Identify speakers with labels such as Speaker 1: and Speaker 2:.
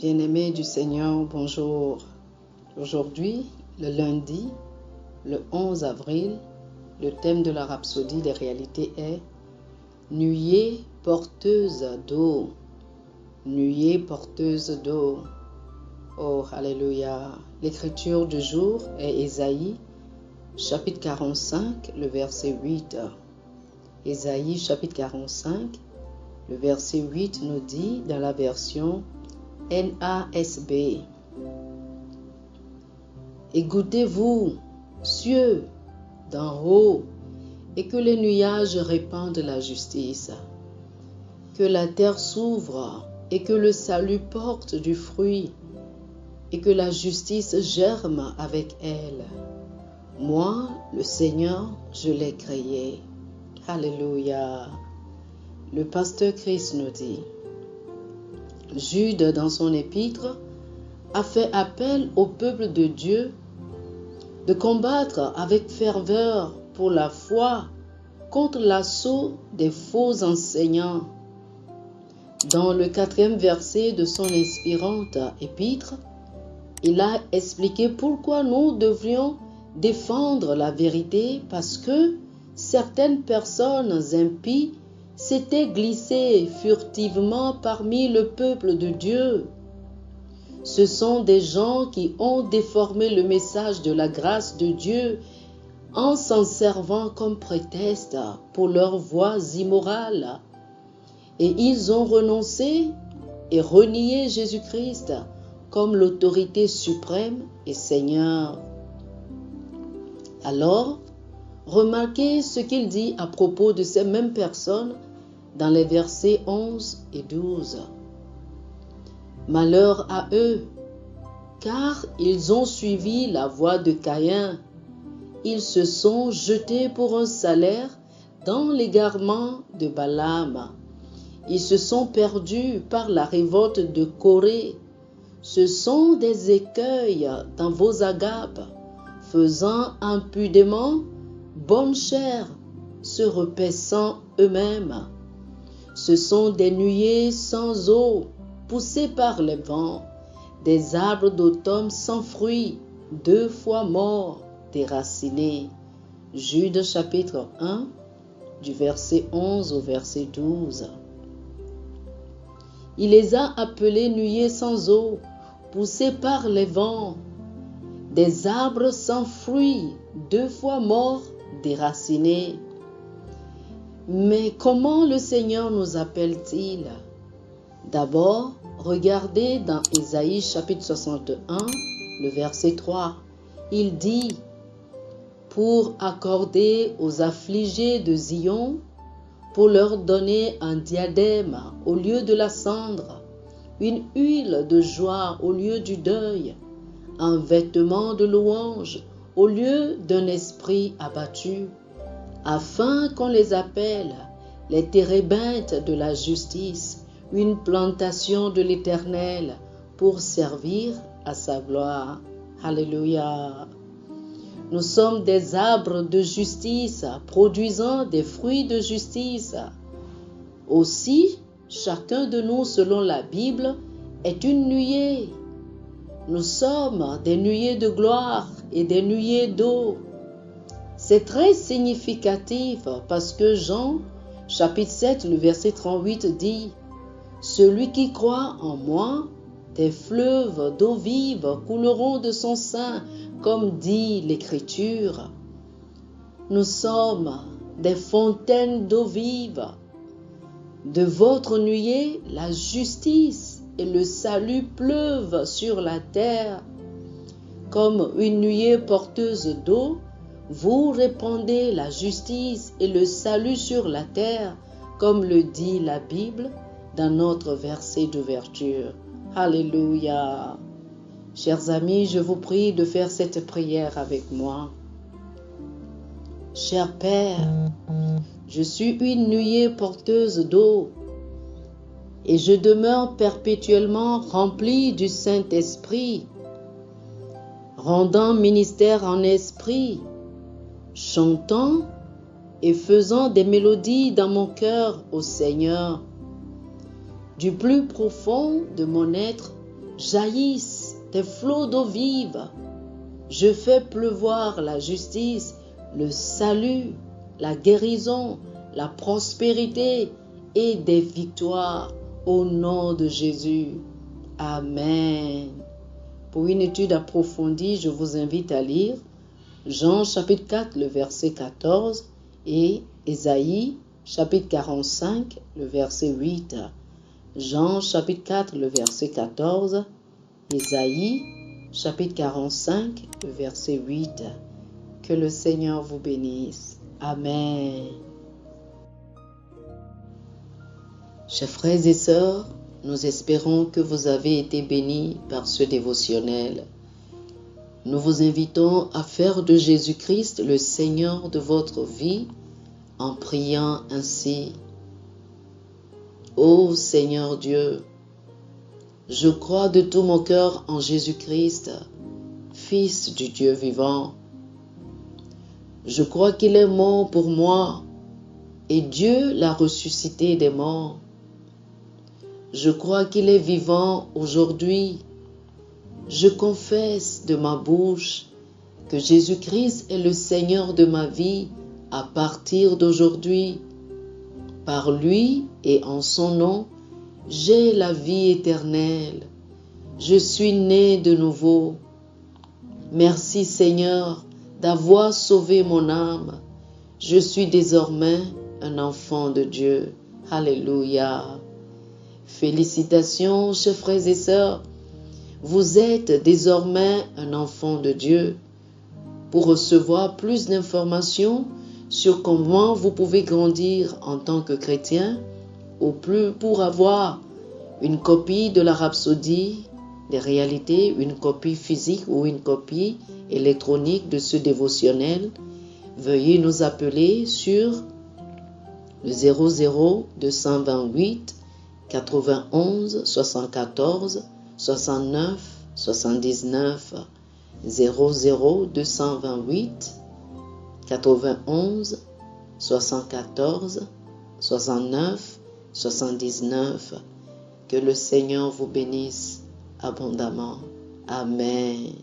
Speaker 1: Bien-aimés du Seigneur, bonjour. Aujourd'hui, le lundi, le 11 avril, le thème de la rhapsodie des réalités est « Nuée porteuse d'eau ». Nuée porteuse d'eau. Oh, alléluia. L'écriture du jour est Ésaïe, chapitre 45, le verset 8. Ésaïe, chapitre 45, le verset 8 nous dit dans la version NASB. Écoutez-vous, cieux d'en haut, et que les nuages répandent la justice. Que la terre s'ouvre et que le salut porte du fruit, et que la justice germe avec elle. Moi, le Seigneur, je l'ai créé. Alléluia. Le pasteur Christ nous dit, Jude, dans son épître, a fait appel au peuple de Dieu de combattre avec ferveur pour la foi contre l'assaut des faux enseignants. Dans le 4e verset de son inspirante épître, il a expliqué pourquoi nous devrions défendre la vérité parce que certaines personnes impies s'étaient glissées furtivement parmi le peuple de Dieu. Ce sont des gens qui ont déformé le message de la grâce de Dieu en s'en servant comme prétexte pour leurs voies immorales. Et ils ont renoncé et renié Jésus-Christ comme l'autorité suprême et Seigneur. Alors, remarquez ce qu'il dit à propos de ces mêmes personnes dans les versets 11 et 12. Malheur à eux, car ils ont suivi la voie de Caïn. Ils se sont jetés pour un salaire dans l'égarement de Balaam. Ils se sont perdus par la révolte de Corée. Ce sont des écueils dans vos agapes, faisant impudemment bonne chère, se repaissant eux-mêmes. Ce sont des nuées sans eau, poussés par les vents, des arbres d'automne sans fruits, 2 fois morts, déracinés. Jude chapitre 1, du verset 11 au verset 12. Il les a appelés nuées sans eau, poussés par les vents, des arbres sans fruits, 2 fois morts, déracinés. Mais comment le Seigneur nous appelle-t-il? D'abord, regardez dans Ésaïe chapitre 61, le verset 3. Il dit, pour accorder aux affligés de Zion, pour leur donner un diadème au lieu de la cendre, une huile de joie au lieu du deuil, un vêtement de louange au lieu d'un esprit abattu, afin qu'on les appelle les térébintes de la justice, une plantation de l'Éternel pour servir à sa gloire. Alléluia. Nous sommes des arbres de justice, produisant des fruits de justice. Aussi, chacun de nous, selon la Bible, est une nuée. Nous sommes des nuées de gloire et des nuées d'eau. C'est très significatif parce que Jean, chapitre 7, le verset 38 dit « Celui qui croit en moi, des fleuves d'eau vive couleront de son sein, comme dit l'Écriture. » Nous sommes des fontaines d'eau vive. De votre nuée, la justice et le salut pleuvent sur la terre. Comme une nuée porteuse d'eau, vous répandez la justice et le salut sur la terre, comme le dit la Bible dans notre verset d'ouverture. Alléluia. Chers amis, je vous prie de faire cette prière avec moi. Cher Père, je suis une nuée porteuse d'eau et je demeure perpétuellement remplie du Saint-Esprit, rendant ministère en esprit, chantant et faisant des mélodies dans mon cœur au Seigneur. Du plus profond de mon être, jaillissent des flots d'eau vive. Je fais pleuvoir la justice, le salut, la guérison, la prospérité et des victoires au nom de Jésus. Amen. Pour une étude approfondie, je vous invite à lire Jean chapitre 4, le verset 14 et Ésaïe chapitre 45, le verset 8. Jean chapitre 4, le verset 14, Ésaïe chapitre 45, le verset 8. Que le Seigneur vous bénisse. Amen. Chers frères et sœurs, nous espérons que vous avez été bénis par ce dévotionnel. Nous vous invitons à faire de Jésus-Christ le Seigneur de votre vie en priant ainsi. Ô Seigneur Dieu, je crois de tout mon cœur en Jésus-Christ, Fils du Dieu vivant. Je crois qu'il est mort pour moi et Dieu l'a ressuscité des morts. Je crois qu'il est vivant aujourd'hui. Je confesse de ma bouche que Jésus-Christ est le Seigneur de ma vie à partir d'aujourd'hui. Par lui et en son nom, j'ai la vie éternelle. Je suis né de nouveau. Merci Seigneur d'avoir sauvé mon âme. Je suis désormais un enfant de Dieu. Alléluia. Félicitations, chers frères et sœurs. Vous êtes désormais un enfant de Dieu. Pour recevoir plus d'informations sur comment vous pouvez grandir en tant que chrétien, ou plus pour avoir une copie de la Rhapsodie des réalités, une copie physique ou une copie électronique de ce dévotionnel, veuillez nous appeler sur le 00 228 91 74 69 79 00 228 91 74 69 79. Que le Seigneur vous bénisse abondamment. Amen.